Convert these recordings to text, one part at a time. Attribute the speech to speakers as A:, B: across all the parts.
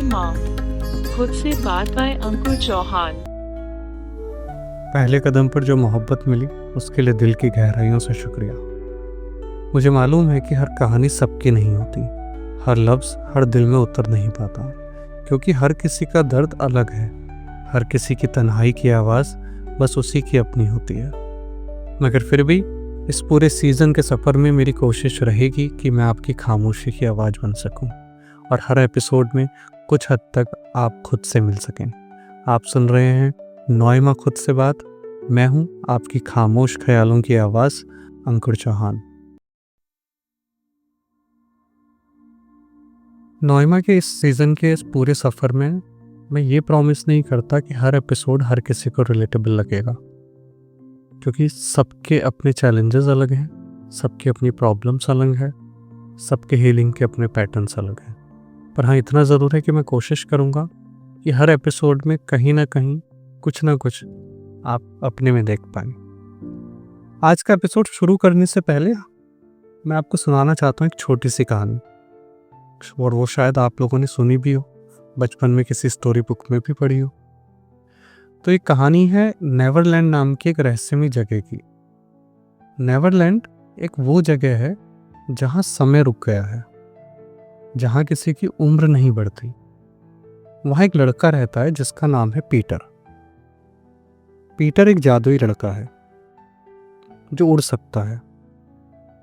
A: माँ खुद से बात बाय अंकुर चौहान।
B: पहले कदम पर जो मोहब्बत मिली उसके लिए दिल की गहराइयों से शुक्रिया। मुझे मालूम है कि हर कहानी सबकी नहीं होती, हर लफ्ज़ हर दिल में उतर नहीं पाता, क्योंकि हर किसी का दर्द अलग है। हर किसी की तन्हाई की आवाज़ बस उसी की अपनी होती है। मगर फिर भी इस पूरे सीज़न के सफ़र में मेरी कोशिश रहेगी कि मैं आपकी खामोशी की आवाज़ बन सकूं और हर एपिसोड में कुछ हद तक आप खुद से मिल सकें। आप सुन रहे हैं नॉइमा खुद से बात। मैं हूं आपकी खामोश ख्यालों की आवाज़ अंकुर चौहान। नॉइमा के इस सीज़न के इस पूरे सफ़र में मैं ये प्रॉमिस नहीं करता कि हर एपिसोड हर किसी को रिलेटेबल लगेगा, क्योंकि सबके अपने चैलेंजेस अलग हैं, सबकी अपनी प्रॉब्लम्स अलग हैं, सबके हीलिंग के अपने पैटर्न्स अलग हैं। पर हाँ, इतना ज़रूर है कि मैं कोशिश करूँगा कि हर एपिसोड में कहीं ना कहीं कुछ ना कुछ आप अपने में देख पाएँ। आज का एपिसोड शुरू करने से पहले मैं आपको सुनाना चाहता हूँ एक छोटी सी कहानी, और वो शायद आप लोगों ने सुनी भी हो, बचपन में किसी स्टोरी बुक में भी पढ़ी हो। तो ये कहानी है नेवरलैंड नाम की एक रहस्यमयी जगह की। नेवरलैंड एक वो जगह है जहाँ समय रुक गया है, जहाँ किसी की उम्र नहीं बढ़ती। वहाँ एक लड़का रहता है जिसका नाम है पीटर। पीटर एक जादुई लड़का है जो उड़ सकता है।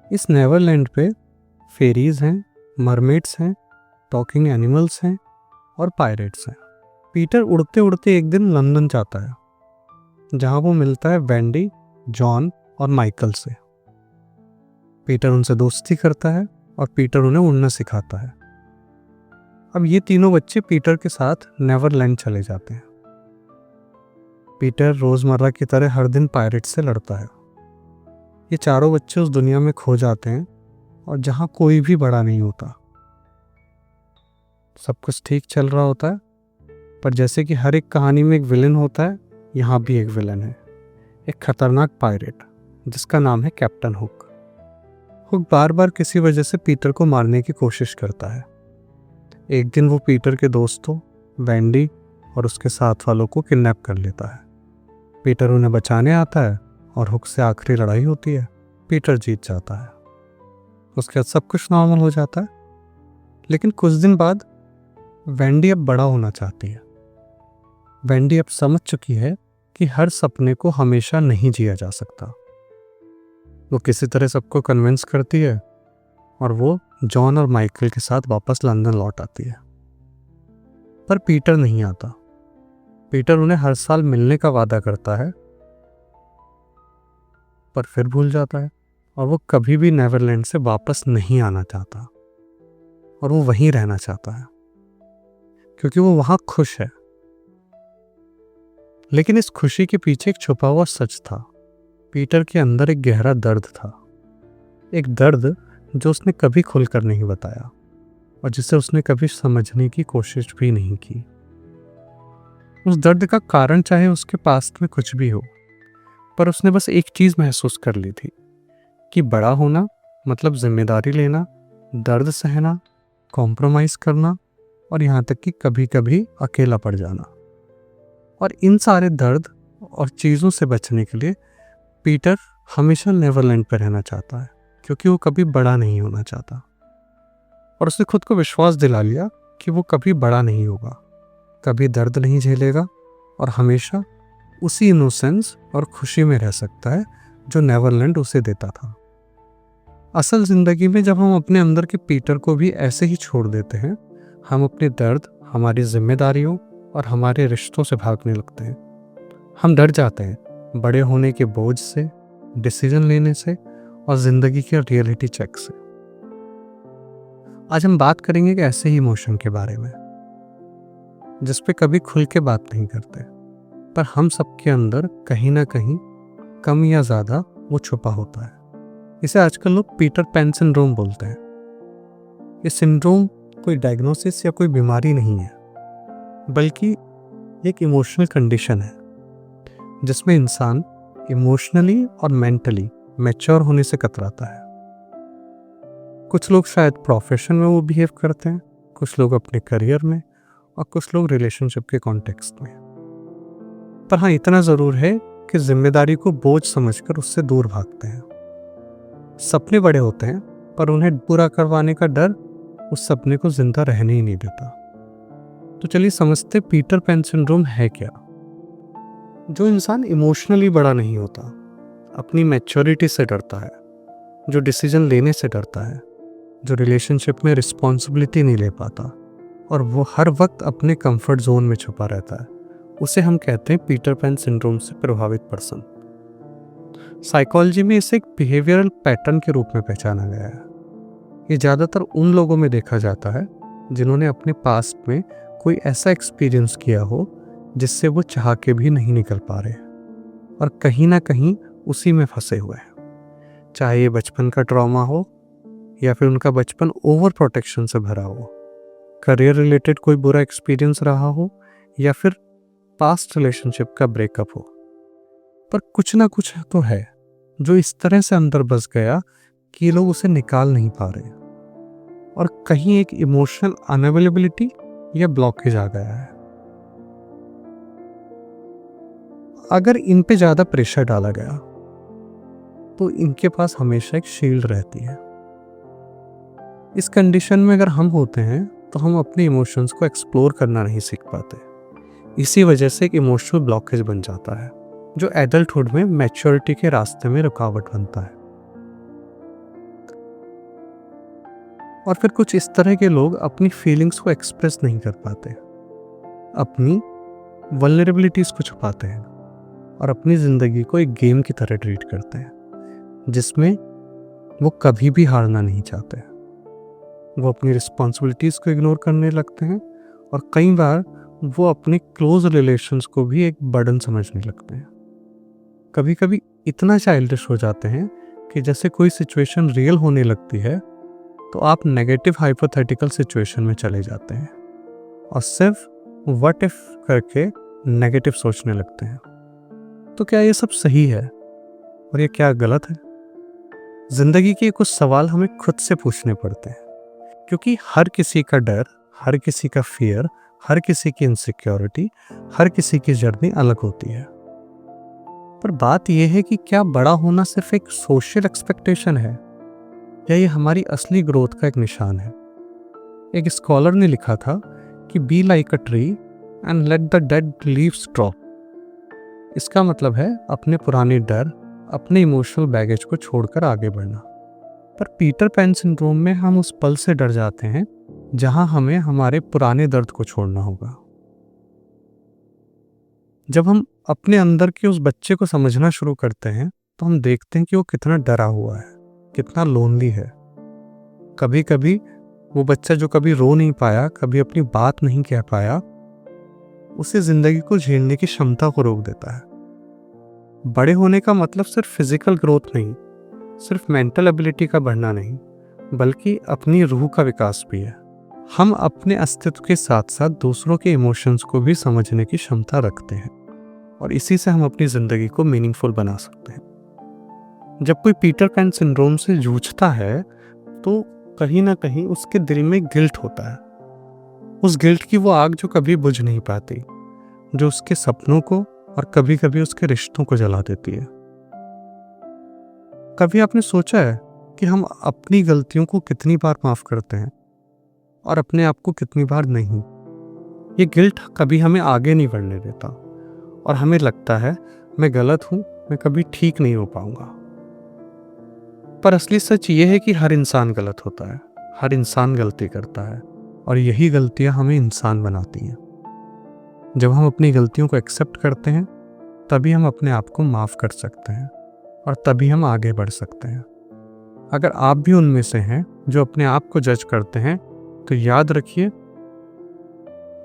B: इस नेवरलैंड पे फेरीज हैं, मरमेड्स हैं, टॉकिंग एनिमल्स हैं और पायरेट्स हैं। पीटर उड़ते उड़ते एक दिन लंदन जाता है, जहाँ वो मिलता है वेंडी, जॉन और माइकल से। पीटर उनसे दोस्ती करता है और पीटर उन्हें उड़ना सिखाता है। अब ये तीनों बच्चे पीटर के साथ नेवरलैंड चले जाते हैं। पीटर रोज़मर्रा की तरह हर दिन पायरेट से लड़ता है। ये चारों बच्चे उस दुनिया में खो जाते हैं और जहाँ कोई भी बड़ा नहीं होता। सब कुछ ठीक चल रहा होता है, पर जैसे कि हर एक कहानी में एक विलन होता है, यहाँ भी एक विलन है, एक खतरनाक पायरेट जिसका नाम है कैप्टन हुक। हुक बार बार किसी वजह से पीटर को मारने की कोशिश करता है। एक दिन वो पीटर के दोस्तों वेंडी और उसके साथ वालों को किडनैप कर लेता है। पीटर उन्हें बचाने आता है और हुक से आखिरी लड़ाई होती है। पीटर जीत जाता है। उसके बाद सब कुछ नॉर्मल हो जाता है। लेकिन कुछ दिन बाद वेंडी अब बड़ा होना चाहती है। वेंडी अब समझ चुकी है कि हर सपने को हमेशा नहीं जिया जा सकता। वो किसी तरह सबको कन्विंस करती है और वो जॉन और माइकल के साथ वापस लंदन लौट आती है। पर पीटर नहीं आता। पीटर उन्हें हर साल मिलने का वादा करता है, पर फिर भूल जाता है और वो कभी भी नेवरलैंड से वापस नहीं आना चाहता और वो वहीं रहना चाहता है क्योंकि वो वहां खुश है। लेकिन इस खुशी के पीछे एक छुपा हुआ सच था। पीटर के अंदर एक गहरा दर्द था, एक दर्द जो उसने कभी खुलकर नहीं बताया और जिसे उसने कभी समझने की कोशिश भी नहीं की। उस दर्द का कारण चाहे उसके पास्ट में कुछ भी हो, पर उसने बस एक चीज महसूस कर ली थी कि बड़ा होना मतलब जिम्मेदारी लेना, दर्द सहना, कॉम्प्रोमाइज करना और यहाँ तक कि कभी कभी अकेला पड़ जाना। और इन सारे दर्द और चीज़ों से बचने के लिए पीटर हमेशा नेवरलैंड पर रहना चाहता है, क्योंकि वो कभी बड़ा नहीं होना चाहता। और उसने खुद को विश्वास दिला लिया कि वो कभी बड़ा नहीं होगा, कभी दर्द नहीं झेलेगा और हमेशा उसी इनोसेंस और खुशी में रह सकता है जो नेवरलैंड उसे देता था। असल जिंदगी में जब हम अपने अंदर के पीटर को भी ऐसे ही छोड़ देते हैं, हम अपने दर्द, हमारी जिम्मेदारियों और हमारे रिश्तों से भागने लगते हैं। हम डर जाते हैं बड़े होने के बोझ से, डिसीजन लेने से और जिंदगी के रियलिटी चेक से। आज हम बात करेंगे एक ऐसे ही इमोशन के बारे में जिस पे कभी खुल के बात नहीं करते, पर हम सबके अंदर कहीं ना कहीं कम या ज़्यादा वो छुपा होता है। इसे आजकल लोग पीटर पैन सिंड्रोम बोलते हैं। ये सिंड्रोम कोई डायग्नोसिस या कोई बीमारी नहीं है, बल्कि एक इमोशनल कंडीशन है जिसमें इंसान इमोशनली और मेंटली मैच्योर होने से कतराता है। कुछ लोग शायद प्रोफेशन में वो बिहेव करते हैं, कुछ लोग अपने करियर में और कुछ लोग रिलेशनशिप के कॉन्टेक्स्ट में। पर हाँ, इतना ज़रूर है कि जिम्मेदारी को बोझ समझकर उससे दूर भागते हैं। सपने बड़े होते हैं, पर उन्हें पूरा करवाने का डर उस सपने को जिंदा रहने ही नहीं देता। तो चलिए समझते पीटर पैन सिंड्रोम है क्या। जो इंसान इमोशनली बड़ा नहीं होता, अपनी मैच्योरिटी से डरता है, जो डिसीजन लेने से डरता है, जो रिलेशनशिप में रिस्पॉन्सिबिलिटी नहीं ले पाता और वो हर वक्त अपने कंफर्ट जोन में छुपा रहता है, उसे हम कहते हैं पीटर पैन सिंड्रोम से प्रभावित पर्सन। साइकोलॉजी में इसे एक बिहेवियरल पैटर्न के रूप में पहचाना गया है। ये ज़्यादातर उन लोगों में देखा जाता है जिन्होंने अपने पास्ट में कोई ऐसा एक्सपीरियंस किया हो जिससे वो चाह के भी नहीं निकल पा रहे और कहीं ना कहीं उसी में फंसे हुए हैं। चाहे ये बचपन का ट्रॉमा हो या फिर उनका बचपन ओवर प्रोटेक्शन से भरा हो, करियर रिलेटेड कोई बुरा एक्सपीरियंस रहा हो या फिर पास्ट रिलेशनशिप का ब्रेकअप हो, पर कुछ ना कुछ तो है जो इस तरह से अंदर बस गया कि लोग उसे निकाल नहीं पा रहे और कहीं एक इमोशनल अनअवेलेबिलिटी या ब्लॉकेज आ गया है। अगर इन पे ज़्यादा प्रेशर डाला गया तो इनके पास हमेशा एक शील्ड रहती है। इस कंडीशन में अगर हम होते हैं तो हम अपने इमोशंस को एक्सप्लोर करना नहीं सीख पाते। इसी वजह से एक इमोशनल ब्लॉकेज बन जाता है जो एडल्टहुड में मैच्योरिटी के रास्ते में रुकावट बनता है। और फिर कुछ इस तरह के लोग अपनी फीलिंग्स को एक्सप्रेस नहीं कर पाते, अपनी वल्नरेबिलिटीज को छुपाते हैं और अपनी ज़िंदगी को एक गेम की तरह ट्रीट करते हैं जिसमें वो कभी भी हारना नहीं चाहते। वो अपनी रिस्पॉन्सिबिलिटीज़ को इग्नोर करने लगते हैं और कई बार वो अपने क्लोज रिलेशंस को भी एक बर्डन समझने लगते हैं। कभी कभी इतना चाइल्डिश हो जाते हैं कि जैसे कोई सिचुएशन रियल होने लगती है तो आप नेगेटिव हाइपोथेटिकल सिचुएशन में चले जाते हैं और सिर्फ व्हाट इफ करके नेगेटिव सोचने लगते हैं। तो क्या ये सब सही है और ये क्या गलत है? जिंदगी के कुछ सवाल हमें खुद से पूछने पड़ते हैं, क्योंकि हर किसी का डर, हर किसी का फियर, हर किसी की इनसिक्योरिटी, हर किसी की जर्नी अलग होती है। पर बात यह है कि क्या बड़ा होना सिर्फ एक सोशल एक्सपेक्टेशन है या ये हमारी असली ग्रोथ का एक निशान है? एक स्कॉलर ने लिखा था कि be like a tree and let the dead leaves drop. इसका मतलब है अपने पुराने डर, अपने इमोशनल बैगेज को छोड़कर आगे बढ़ना। पर पीटर पैन सिंड्रोम में हम उस पल से डर जाते हैं जहां हमें हमारे पुराने दर्द को छोड़ना होगा। जब हम अपने अंदर के उस बच्चे को समझना शुरू करते हैं तो हम देखते हैं कि वो कितना डरा हुआ है, कितना लोनली है। कभी कभी वो बच्चा जो कभी रो नहीं पाया, कभी अपनी बात नहीं कह पाया, उसे जिंदगी को झेलने की क्षमता को रोक देता है। बड़े होने का मतलब सिर्फ फिजिकल ग्रोथ नहीं, सिर्फ मेंटल एबिलिटी का बढ़ना नहीं, बल्कि अपनी रूह का विकास भी है। हम अपने अस्तित्व के साथ साथ दूसरों के इमोशंस को भी समझने की क्षमता रखते हैं और इसी से हम अपनी जिंदगी को मीनिंगफुल बना सकते हैं। जब कोई पीटर पैन सिंड्रोम से जूझता है तो कहीं ना कहीं उसके दिल में गिल्ट होता है। उस गिल्ट की वो आग जो कभी बुझ नहीं पाती, जो उसके सपनों को और कभी कभी उसके रिश्तों को जला देती है। कभी आपने सोचा है कि हम अपनी गलतियों को कितनी बार माफ करते हैं और अपने आप को कितनी बार नहीं? ये गिल्ट कभी हमें आगे नहीं बढ़ने देता और हमें लगता है मैं गलत हूं, मैं कभी ठीक नहीं हो पाऊंगा। पर असली सच ये है कि हर इंसान गलत होता है, हर इंसान गलती करता है और यही गलतियां हमें इंसान बनाती हैं। जब हम अपनी गलतियों को एक्सेप्ट करते हैं तभी हम अपने आप को माफ कर सकते हैं और तभी हम आगे बढ़ सकते हैं। अगर आप भी उनमें से हैं जो अपने आप को जज करते हैं तो याद रखिए,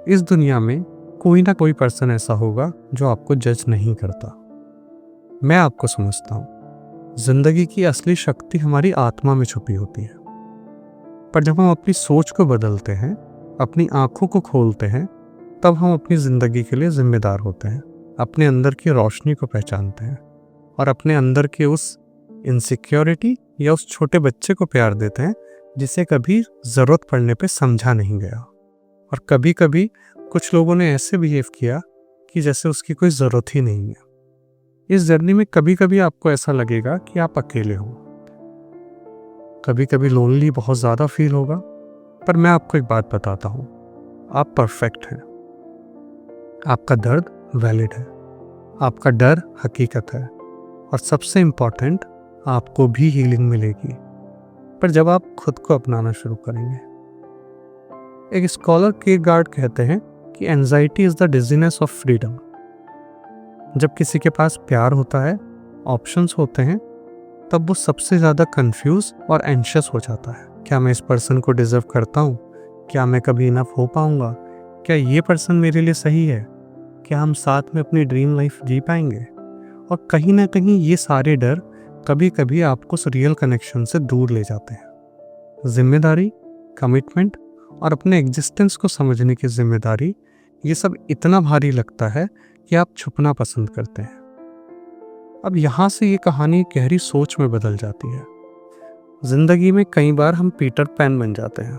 B: इस दुनिया में कोई ना कोई पर्सन ऐसा होगा जो आपको जज नहीं करता। मैं आपको समझता हूँ, जिंदगी की असली शक्ति हमारी आत्मा में छुपी होती है। पर जब हम अपनी सोच को बदलते हैं, अपनी आंखों को खोलते हैं, तब हम अपनी जिंदगी के लिए जिम्मेदार होते हैं, अपने अंदर की रोशनी को पहचानते हैं और अपने अंदर के उस इनसिक्योरिटी या उस छोटे बच्चे को प्यार देते हैं जिसे कभी जरूरत पड़ने पे समझा नहीं गया। और कभी कभी कुछ लोगों ने ऐसे बिहेव किया कि जैसे उसकी कोई ज़रूरत ही नहीं है। इस जर्नी में कभी कभी आपको ऐसा लगेगा कि आप अकेले हो, कभी कभी लोनली बहुत ज़्यादा फील होगा, पर मैं आपको एक बात बताता हूँ, आप परफेक्ट हैं। आपका दर्द वैलिड है, आपका डर हकीकत है, और सबसे इम्पॉर्टेंट, आपको भी हीलिंग मिलेगी, पर जब आप खुद को अपनाना शुरू करेंगे। एक स्कॉलर किरकेगार्ड कहते हैं कि anxiety is the dizziness of freedom. जब किसी के पास प्यार होता है, ऑप्शंस होते हैं, तब वो सबसे ज़्यादा कंफ्यूज और एंशियस हो जाता है। क्या मैं इस पर्सन को डिजर्व करता हूँ? क्या मैं कभी इनफ हो पाऊंगा? क्या ये पर्सन मेरे लिए सही है? क्या हम साथ में अपनी ड्रीम लाइफ जी पाएंगे? और कहीं ना कहीं ये सारे डर कभी कभी आपको उस रियल कनेक्शन से दूर ले जाते हैं। जिम्मेदारी, कमिटमेंट और अपने एग्जिस्टेंस को समझने की जिम्मेदारी, ये सब इतना भारी लगता है कि आप छुपना पसंद करते हैं। अब यहाँ से ये कहानी गहरी सोच में बदल जाती है। जिंदगी में कई बार हम पीटर पैन बन जाते हैं।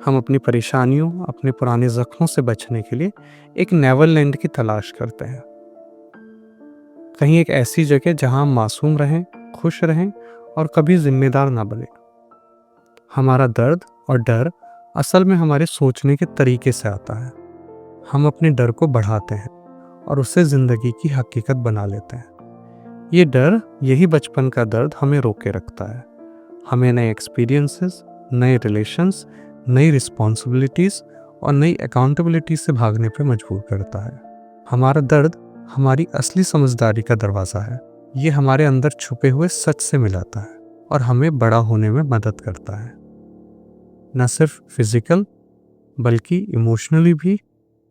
B: हम अपनी परेशानियों, अपने पुराने जख्मों से बचने के लिए एक नेवरलैंड की तलाश करते हैं। कहीं एक ऐसी जगह जहां हम मासूम रहें, खुश रहें और कभी जिम्मेदार ना बने। हमारा दर्द और डर असल में हमारे सोचने के तरीके से आता है। हम अपने डर को बढ़ाते हैं और उसे जिंदगी की हकीकत बना लेते हैं। ये डर, यही बचपन का दर्द हमें रोके रखता है। हमें नए एक्सपीरियंसेस, नए रिलेशंस, नई रिस्पॉन्सिबिलिटीज़ और नई अकाउंटेबिलिटी से भागने पर मजबूर करता है। हमारा दर्द हमारी असली समझदारी का दरवाज़ा है। ये हमारे अंदर छुपे हुए सच से मिलाता है और हमें बड़ा होने में मदद करता है, न सिर्फ फिजिकल बल्कि इमोशनली भी,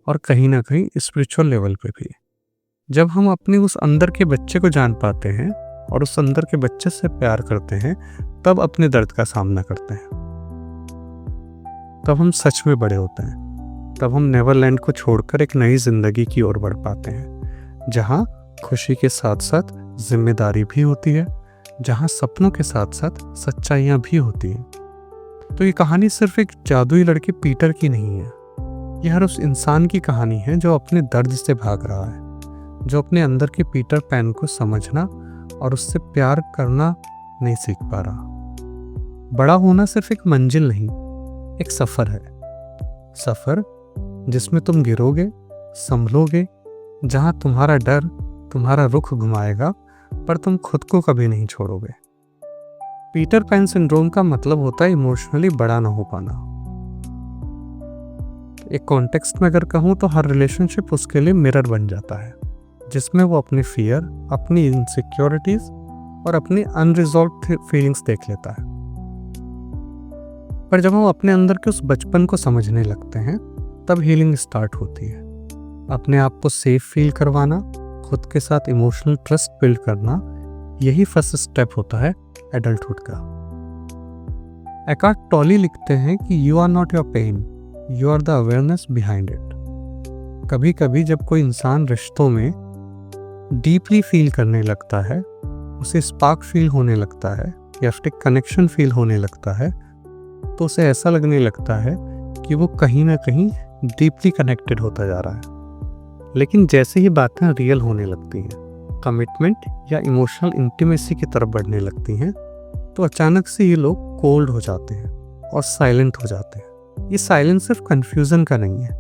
B: और कहीं ना कहीं स्पिरिचुअल लेवल पे भी। जब हम अपने उस अंदर के बच्चे को जान पाते हैं और उस अंदर के बच्चे से प्यार करते हैं, तब अपने दर्द का सामना करते हैं। तब हम सच में बड़े होते हैं। तब हम नेवरलैंड को छोड़कर एक नई जिंदगी की ओर बढ़ पाते हैं, जहां खुशी के साथ साथ जिम्मेदारी भी होती है, जहां सपनों के साथ साथ सच्चाइयां भी होती हैं। तो ये कहानी सिर्फ एक जादुई लड़के पीटर की नहीं है। ये हर उस इंसान की कहानी है जो अपने दर्द से भाग रहा है, जो अपने अंदर के पीटर पैन को समझना और उससे प्यार करना नहीं सीख पा रहा। बड़ा होना सिर्फ एक मंजिल नहीं, एक सफ़र है। सफ़र जिसमें तुम गिरोगे, संभलोगे, जहां तुम्हारा डर तुम्हारा रुख घुमाएगा, पर तुम खुद को कभी नहीं छोड़ोगे। पीटर पैन सिंड्रोम का मतलब होता है इमोशनली बड़ा ना हो पाना। एक कॉन्टेक्स्ट में अगर कहूँ तो हर रिलेशनशिप उसके लिए मिरर बन जाता है, जिसमें वो अपने फियर, अपनी इनसिक्योरिटीज और अपनी अनरिजॉल्व फीलिंग्स देख लेता है। पर जब हम अपने अंदर के उस बचपन को समझने लगते हैं, तब हीलिंग स्टार्ट होती है। अपने आप को सेफ फील करवाना, खुद के साथ इमोशनल ट्रस्ट बिल्ड करना, यही फर्स्ट स्टेप होता है एडल्टहुड का। एकार्ट टॉली लिखते हैं कि you are not your pain, you are the awareness behind it. कभी कभी जब कोई इंसान रिश्तों में डीपली फील करने लगता है, उसे स्पार्क फील होने लगता है या फिर कनेक्शन फील होने लगता है, तो उसे ऐसा लगने लगता है कि वो कहीं ना कहीं डीपली कनेक्टेड होता जा रहा है। लेकिन जैसे ही बातें रियल होने लगती हैं, कमिटमेंट या इमोशनल इंटीमेसी की तरफ बढ़ने लगती हैं, तो अचानक से ये लोग कोल्ड हो जाते हैं और साइलेंट हो जाते हैं। ये साइलेंस सिर्फ कन्फ्यूज़न का नहीं है,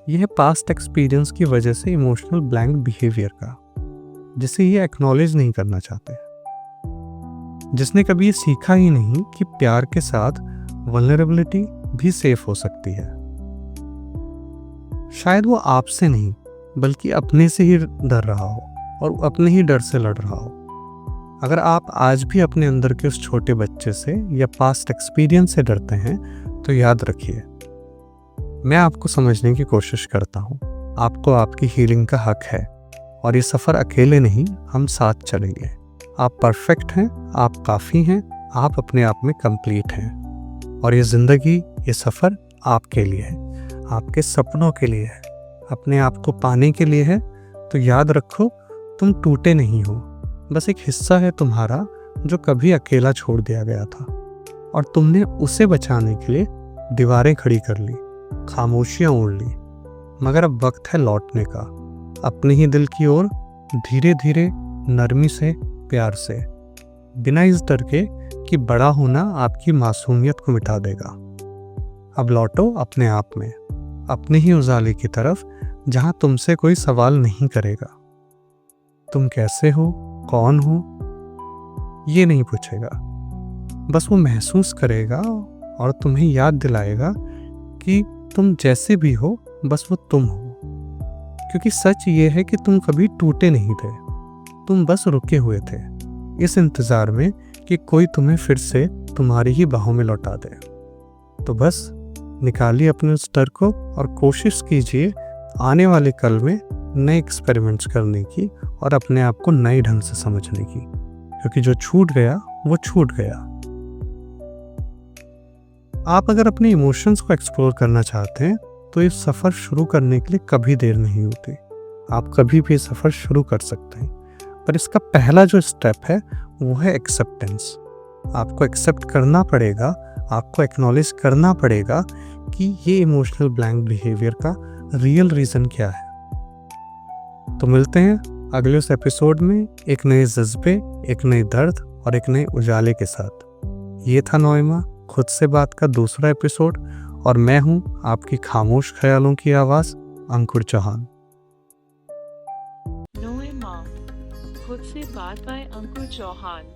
B: यह है पास्ट एक्सपीरियंस की वजह से इमोशनल ब्लैंक बिहेवियर का, जिसे ये एक्नॉलेज नहीं करना चाहते, जिसने कभी ये सीखा ही नहीं कि प्यार के साथ वल्नरेबिलिटी भी सेफ हो सकती है। शायद वो आपसे नहीं बल्कि अपने से ही डर रहा हो और अपने ही डर से लड़ रहा हो। अगर आप आज भी अपने अंदर के उस छोटे बच्चे से या पास्ट एक्सपीरियंस से डरते हैं, तो याद रखिए, मैं आपको समझने की कोशिश करता हूँ। आपको आपकी हीलिंग का हक है और ये सफ़र अकेले नहीं, हम साथ चलेंगे। आप परफेक्ट हैं, आप काफ़ी हैं, आप अपने आप में कंप्लीट हैं, और ये ज़िंदगी, ये सफ़र आपके लिए है, आपके सपनों के लिए है, अपने आप को पाने के लिए है। तो याद रखो, तुम टूटे नहीं हो, बस एक हिस्सा है तुम्हारा जो कभी अकेला छोड़ दिया गया था, और तुमने उसे बचाने के लिए दीवारें खड़ी कर ली, खामोशियाँ ओढ़ ली, मगर अब वक्त है लौटने का, अपने ही दिल की ओर, धीरे धीरे, नरमी से, प्यार से, बिना इस डर के कि बड़ा होना आपकी मासूमियत को मिटा देगा। अब लौटो अपने आप में, अपने ही उजाले की तरफ, जहां तुमसे कोई सवाल नहीं करेगा। तुम कैसे हो, कौन हो, ये नहीं पूछेगा, बस वो महसूस करेगा और तुम्हें याद दिलाएगा कि तुम जैसे भी हो, बस वो तुम हो। क्योंकि सच ये है कि तुम कभी टूटे नहीं थे, तुम बस रुके हुए थे, इस इंतज़ार में कि कोई तुम्हें फिर से तुम्हारी ही बाहों में लौटा दे। तो बस निकालिए अपने उस डर को और कोशिश कीजिए आने वाले कल में नए एक्सपेरिमेंट्स करने की और अपने आप को नए ढंग से समझने की, क्योंकि जो छूट गया वो छूट गया। आप अगर अपने इमोशंस को एक्सप्लोर करना चाहते हैं तो इस सफ़र शुरू करने के लिए कभी देर नहीं होती। आप कभी भी सफ़र शुरू कर सकते हैं, पर इसका पहला जो स्टेप है वो है एक्सेप्टेंस। आपको एक्सेप्ट करना पड़ेगा, आपको एक्नॉलेज करना पड़ेगा कि ये इमोशनल ब्लैंक बिहेवियर का रियल रीज़न क्या है। तो मिलते हैं अगले उस एपिसोड में एक नए जज्बे, एक नए दर्द और एक नए उजाले के साथ। ये था नोएमा खुद से बात का दूसरा एपिसोड, और मैं हूं आपकी खामोश ख्यालों की आवाज़, अंकुर चौहान।
A: नोएमा खुद से बात बाय अंकुर चौहान।